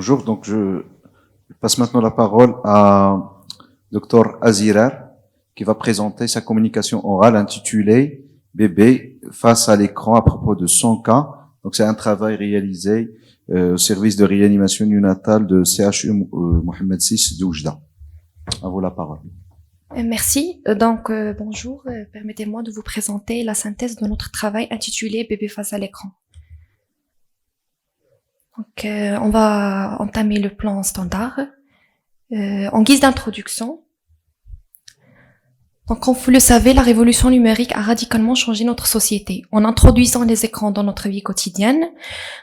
Bonjour, donc je passe maintenant la parole à Dr Azirar qui va présenter sa communication orale intitulée Bébé face à l'écran à propos de son cas. Donc c'est un travail réalisé au service de réanimation néonatale de CHU Mohamed VI de Oujda. À vous la parole. Merci. Bonjour. Permettez-moi de vous présenter la synthèse de notre travail intitulé Bébé face à l'écran. On va entamer le plan standard. En guise d'introduction, comme vous le savez, la révolution numérique a radicalement changé notre société en introduisant les écrans dans notre vie quotidienne.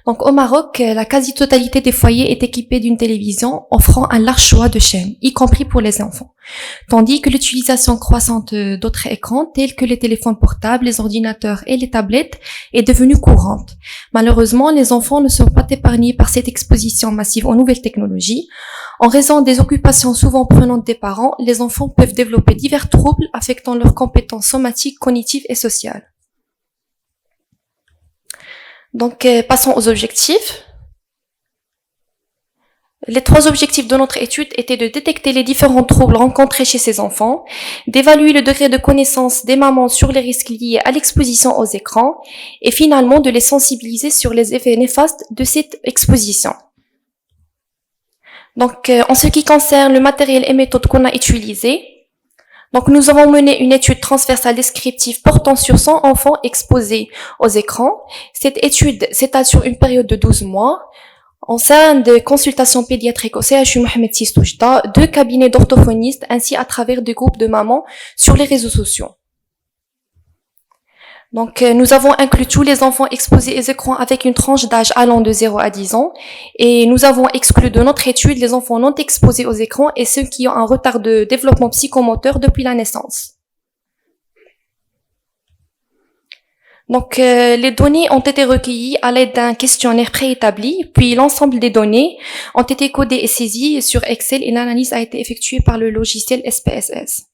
Donc, au Maroc, la quasi-totalité des foyers est équipée d'une télévision offrant un large choix de chaînes, y compris pour les enfants. Tandis que l'utilisation croissante d'autres écrans, tels que les téléphones portables, les ordinateurs et les tablettes, est devenue courante. Malheureusement, les enfants ne sont pas épargnés par cette exposition massive aux nouvelles technologies. En raison des occupations souvent prenantes des parents, les enfants peuvent développer divers troubles affectant leurs compétences somatiques, cognitives et sociales. Passons aux objectifs. Les 3 objectifs de notre étude étaient de détecter les différents troubles rencontrés chez ces enfants, d'évaluer le degré de connaissance des mamans sur les risques liés à l'exposition aux écrans, et finalement de les sensibiliser sur les effets néfastes de cette exposition. En ce qui concerne le matériel et méthodes qu'on a utilisés, nous avons mené une étude transversale descriptive portant sur 100 enfants exposés aux écrans. Cette étude s'étale sur une période de 12 mois. En sein de consultations pédiatriques au CHU Mohamed VI Oujda, 2 cabinets d'orthophonistes ainsi à travers des groupes de mamans sur les réseaux sociaux. Nous avons inclus tous les enfants exposés aux écrans avec une tranche d'âge allant de 0 à 10 ans et nous avons exclu de notre étude les enfants non exposés aux écrans et ceux qui ont un retard de développement psychomoteur depuis la naissance. Les données ont été recueillies à l'aide d'un questionnaire préétabli, puis l'ensemble des données ont été codées et saisies sur Excel et l'analyse a été effectuée par le logiciel SPSS.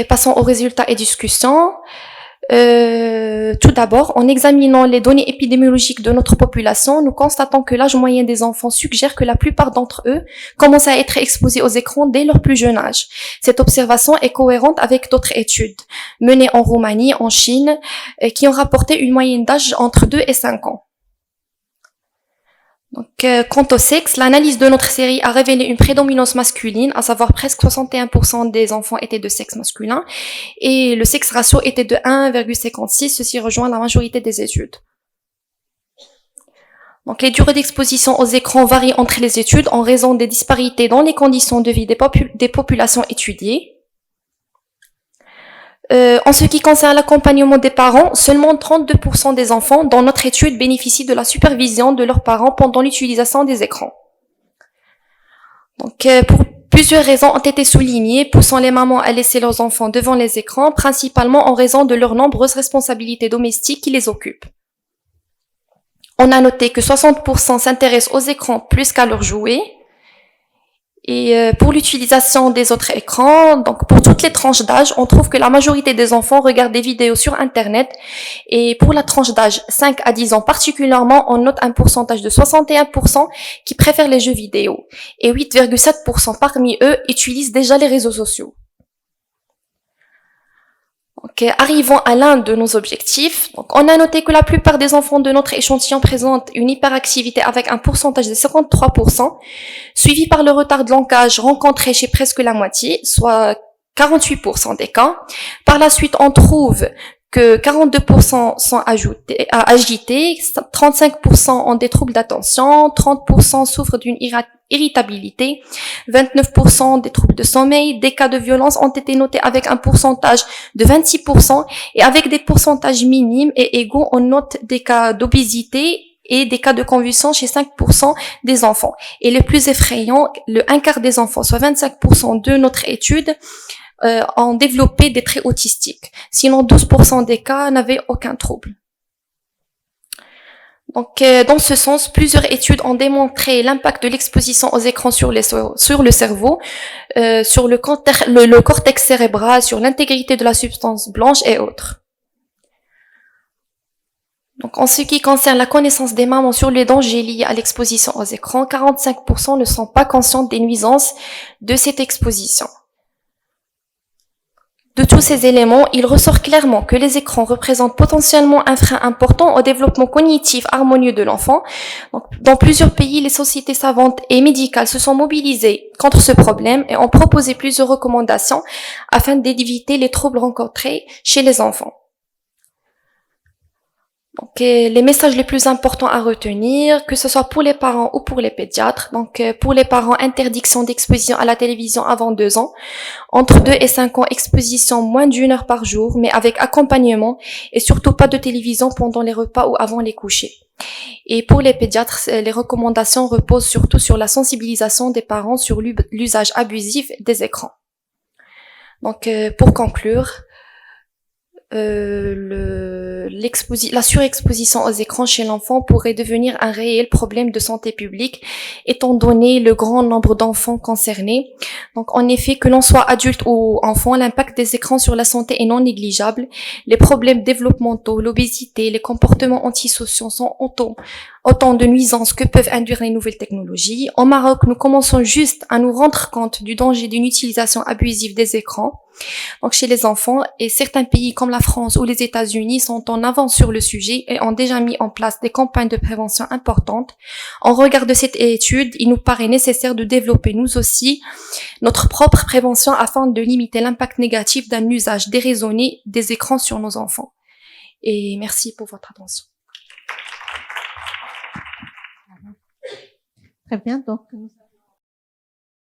Passons aux résultats et discussions. Tout d'abord, en examinant les données épidémiologiques de notre population, nous constatons que l'âge moyen des enfants suggère que la plupart d'entre eux commencent à être exposés aux écrans dès leur plus jeune âge. Cette observation est cohérente avec d'autres études menées en Roumanie, en Chine, qui ont rapporté une moyenne d'âge entre 2 et 5 ans. Quant au sexe, l'analyse de notre série a révélé une prédominance masculine, à savoir presque 61% des enfants étaient de sexe masculin, et le sexe ratio était de 1,56, ceci rejoint la majorité des études. Les durées d'exposition aux écrans varient entre les études en raison des disparités dans les conditions de vie des populations étudiées. En ce qui concerne l'accompagnement des parents, seulement 32% des enfants dans notre étude bénéficient de la supervision de leurs parents pendant l'utilisation des écrans. Pour plusieurs raisons ont été soulignées, poussant les mamans à laisser leurs enfants devant les écrans, principalement en raison de leurs nombreuses responsabilités domestiques qui les occupent. On a noté que 60% s'intéressent aux écrans plus qu'à leurs jouets. Et pour l'utilisation des autres écrans, pour toutes les tranches d'âge, on trouve que la majorité des enfants regardent des vidéos sur Internet. Et pour la tranche d'âge 5 à 10 ans particulièrement, on note un pourcentage de 61% qui préfèrent les jeux vidéo. Et 8,7% parmi eux utilisent déjà les réseaux sociaux. Arrivons à l'un de nos objectifs. On a noté que la plupart des enfants de notre échantillon présentent une hyperactivité avec un pourcentage de 53%, suivi par le retard de langage rencontré chez presque la moitié, soit 48% des cas. Par la suite, on trouve que 42% sont agités, 35% ont des troubles d'attention, 30% souffrent d'une irritabilité, 29% des troubles de sommeil, des cas de violence ont été notés avec un pourcentage de 26% et avec des pourcentages minimes et égaux, on note des cas d'obésité et des cas de convulsion chez 5% des enfants. Et le plus effrayant, le 1/4 des enfants, soit 25% de notre étude, ont développé des traits autistiques. Sinon, 12% des cas n'avaient aucun trouble. Dans ce sens, plusieurs études ont démontré l'impact de l'exposition aux écrans sur le cerveau, sur le cortex cérébral, sur l'intégrité de la substance blanche et autres. Donc, en ce qui concerne la connaissance des mamans sur les dangers liés à l'exposition aux écrans, 45% ne sont pas conscientes des nuisances de cette exposition. De tous ces éléments, il ressort clairement que les écrans représentent potentiellement un frein important au développement cognitif harmonieux de l'enfant. Donc, dans plusieurs pays, les sociétés savantes et médicales se sont mobilisées contre ce problème et ont proposé plusieurs recommandations afin d'éviter les troubles rencontrés chez les enfants. Donc, les messages les plus importants à retenir, que ce soit pour les parents ou pour les pédiatres. Donc, pour les parents, interdiction d'exposition à la télévision avant 2 ans. Entre 2 et 5 ans, exposition moins d'1 heure par jour, mais avec accompagnement et surtout pas de télévision pendant les repas ou avant les couchers. Et pour les pédiatres, les recommandations reposent surtout sur la sensibilisation des parents sur l'usage abusif des écrans. Donc, pour conclure, la surexposition aux écrans chez l'enfant pourrait devenir un réel problème de santé publique, étant donné le grand nombre d'enfants concernés. Donc, en effet, que l'on soit adulte ou enfant, l'impact des écrans sur la santé est non négligeable. Les problèmes développementaux, l'obésité, les comportements antisociaux sont autant de nuisances que peuvent induire les nouvelles technologies. Au Maroc, nous commençons juste à nous rendre compte du danger d'une utilisation abusive des écrans, donc chez les enfants, et certains pays comme la France ou les États-Unis sont en avance sur le sujet et ont déjà mis en place des campagnes de prévention importantes. En regard de cette étude, il nous paraît nécessaire de développer nous aussi notre propre prévention afin de limiter l'impact négatif d'un usage déraisonné des écrans sur nos enfants. Et merci pour votre attention. Très bien, donc nous